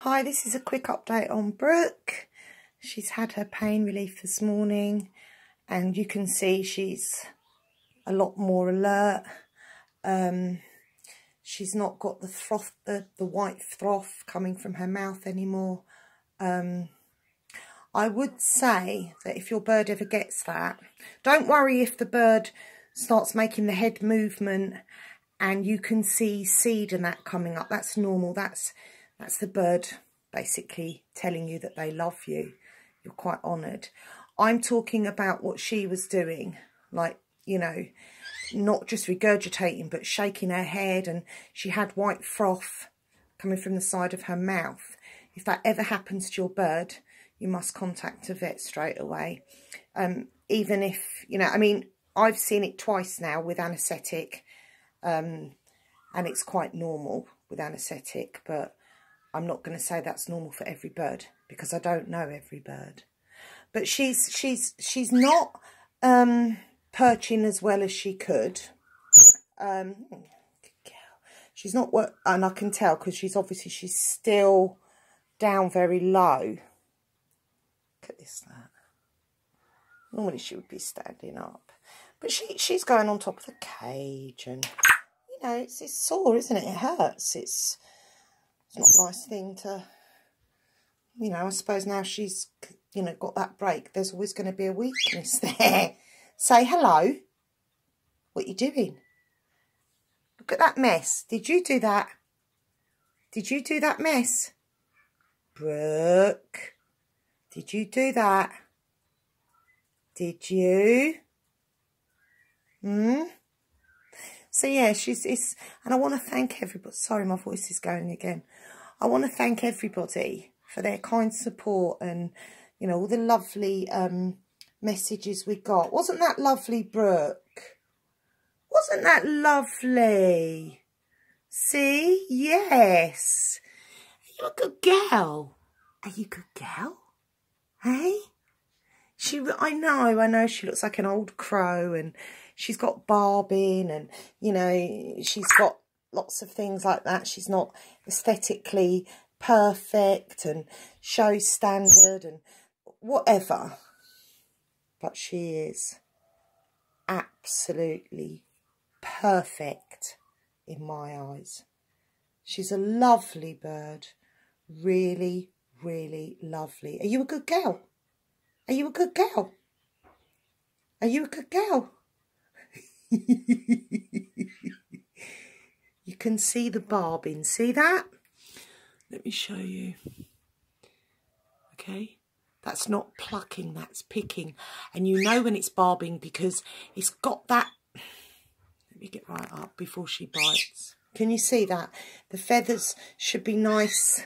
Hi, this is a quick update on Brooke. She's had her pain relief this morning and you can see she's a lot more alert. She's not got the froth, the white froth coming from her mouth anymore. I would say that if your bird ever gets that, don't worry if the bird starts making the head movement and you can see seed and that coming up. That's normal. That's the bird basically telling you that they love you. You're quite honoured. I'm talking about what she was doing, like, you know, not just regurgitating, but shaking her head, and she had white froth coming from the side of her mouth. If that ever happens to your bird, you must contact a vet straight away. Even if, you know, I mean, I've seen it twice now with anaesthetic, and it's quite normal with anaesthetic, but I'm not going to say that's normal for every bird because I don't know every bird. But she's not perching as well as she could. She's not, and I can tell because she's still down very low. Look at this, that. Normally she would be standing up, but she's going on top of the cage, and you know it's sore, isn't it? It hurts. It's not a nice thing to, you know. I suppose now she's, you know, got that break, there's always going to be a weakness there. Say hello. What are you doing? Look at that mess. Did you do that? Did you do that mess? Brooke, did you do that? Did you? So yeah, and I want to thank everybody. Sorry, my voice is going again. I want to thank everybody for their kind support and, you know, all the lovely messages we got. Wasn't that lovely, Brooke? Wasn't that lovely? See? Yes. Are you a good girl? Are you a good girl? Hey? I know she looks like an old crow, and she's got barbing, and, you know, she's got lots of things like that. She's not aesthetically perfect and show standard and whatever. But she is absolutely perfect in my eyes. She's a lovely bird. Really, really lovely. Are you a good girl? Are you a good girl? Are you a good girl? You can see the barbing. See that? Let me show you. Okay. That's not plucking, that's picking. And you know when it's barbing because it's got that... Let me get right up before she bites. Can you see that? The feathers should be nice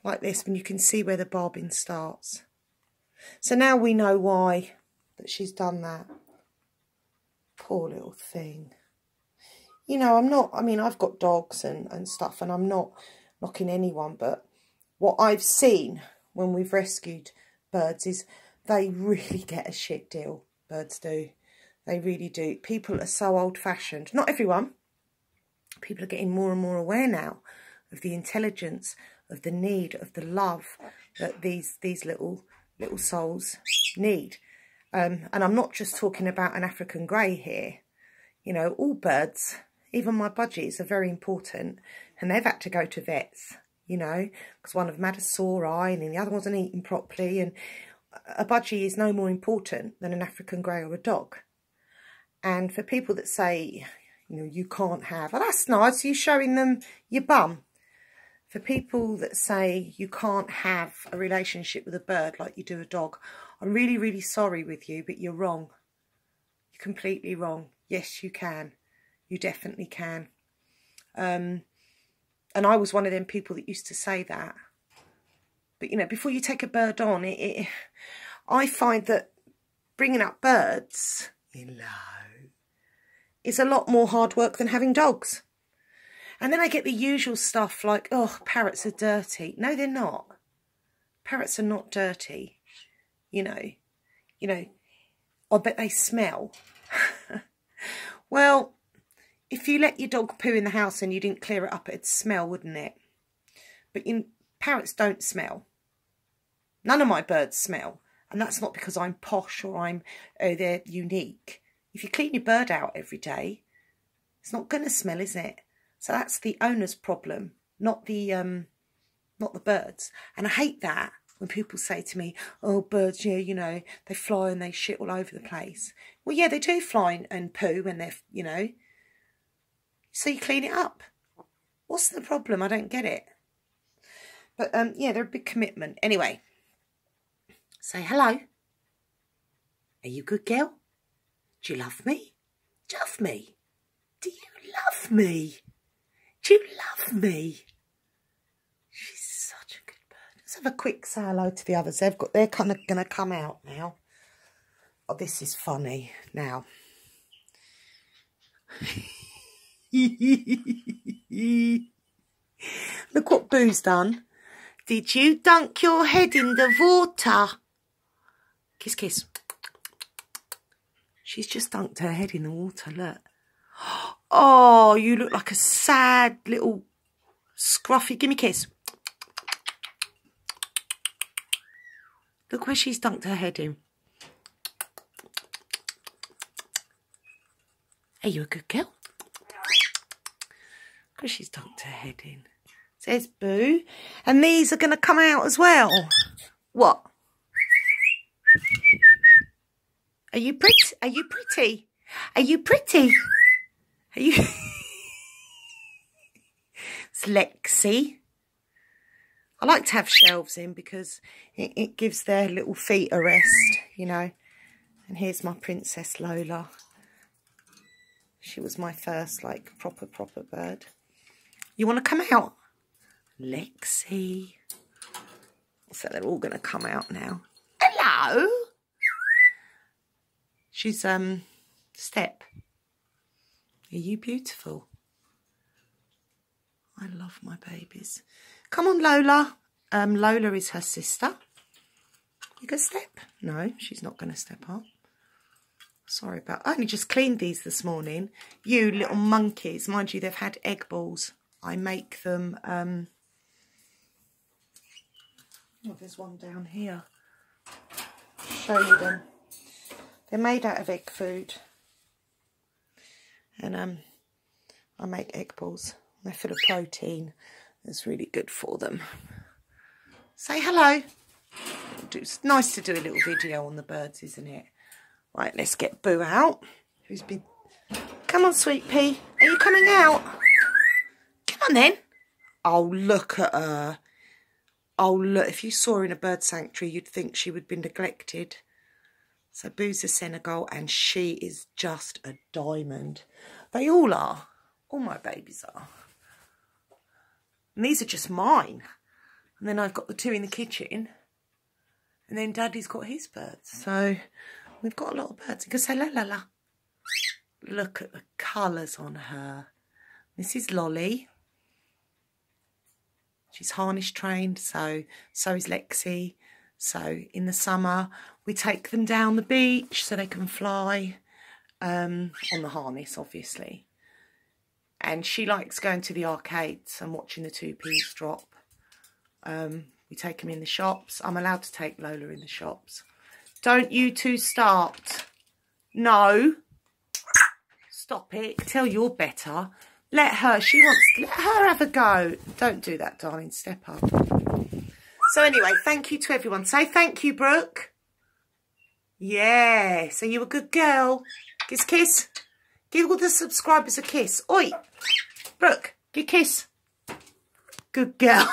like this, and you can see where the barbing starts. So now we know why that she's done that. Poor little thing. You know, I've got dogs and stuff, and I'm not knocking anyone, but what I've seen when we've rescued birds is they really get a shit deal. Birds do. They really do. People are so old-fashioned. Not everyone. People are getting more and more aware now of the intelligence, of the need, of the love that these little souls need. And I'm not just talking about an African grey here. You know, all birds, even my budgies, are very important, and they've had to go to vets, you know, because one of them had a sore eye and then the other wasn't eating properly, and a budgie is no more important than an African grey or a dog. And for people that say, you know, you can't have, oh, that's nice, you're showing them your bum. For people that say you can't have a relationship with a bird like you do a dog, I'm really, really sorry with you, but you're wrong. You're completely wrong. Yes, you can. You definitely can. And I was one of them people that used to say that. But, you know, before you take a bird on, I find that bringing up birds, you know, is a lot more hard work than having dogs. And then I get the usual stuff like, oh, parrots are dirty. No, they're not. Parrots are not dirty. You know, I bet they smell. Well, if you let your dog poo in the house and you didn't clear it up, it'd smell, wouldn't it? But parrots don't smell. None of my birds smell. And that's not because I'm posh or they're unique. If you clean your bird out every day, it's not going to smell, is it? So that's the owner's problem, not the birds. And I hate that when people say to me, oh, birds, yeah, you know, they fly and they shit all over the place. Well, yeah, they do fly and poo when they're, you know. So you clean it up. What's the problem? I don't get it. But, yeah, they're a big commitment. Anyway, say hello. Are you a good girl? Do you love me? Do you love me? Do you love me? Do you love me? She's such a good bird. Let's have a quick say hello to the others. They're kind of going to come out now. Oh, this is funny now. Look what Boo's done. Did you dunk your head in the water? Kiss, kiss. She's just dunked her head in the water, look. Oh, you look like a sad little scruffy. Give me a kiss. Look where she's dunked her head in. Are you a good girl? Look where she's dunked her head in. Says Boo. And these are going to come out as well. What? Are you pretty? Are you pretty? Are you pretty? Are you? It's Lexi. I like to have shelves in because it gives their little feet a rest, you know. And here's my Princess Lola. She was my first, like, proper bird. You want to come out? Lexi. So they're all going to come out now. Hello. She's, Step. Are you beautiful? I love my babies. Come on, Lola. Lola is her sister. You can step? No, she's not going to step up. Sorry about... I only just cleaned these this morning. You little monkeys. Mind you, they've had egg balls. I make them... Oh, there's one down here. I'll show you them. They're made out of egg food. And I make egg balls. They're full of protein. It's really good for them. Say hello. It's nice to do a little video on the birds, isn't it? Right, let's get Boo out. Who's been... Come on, sweet pea. Are you coming out? Come on, then. Oh, look at her. Oh, look. If you saw her in a bird sanctuary, you'd think she would have been neglected. So Boo's a Senegal, and she is just a diamond. They all are. All my babies are. And these are just mine. And then I've got the two in the kitchen. And then Daddy's got his birds. So we've got a lot of birds. You can say la la la. Look at the colours on her. This is Lolly. She's harness trained, so is Lexi. So in the summer, we take them down the beach so they can fly on the harness, obviously. And she likes going to the arcades and watching the 2Ps drop. We take them in the shops. I'm allowed to take Lola in the shops. Don't you two start. No. Stop it. Tell you're better. Let her. Let her have a go. Don't do that, darling. Step up. So anyway, thank you to everyone. Say thank you, Brooke. Yeah. So you a good girl. Kiss, kiss. Give all the subscribers a kiss. Oi. Brooke, give a kiss. Good girl.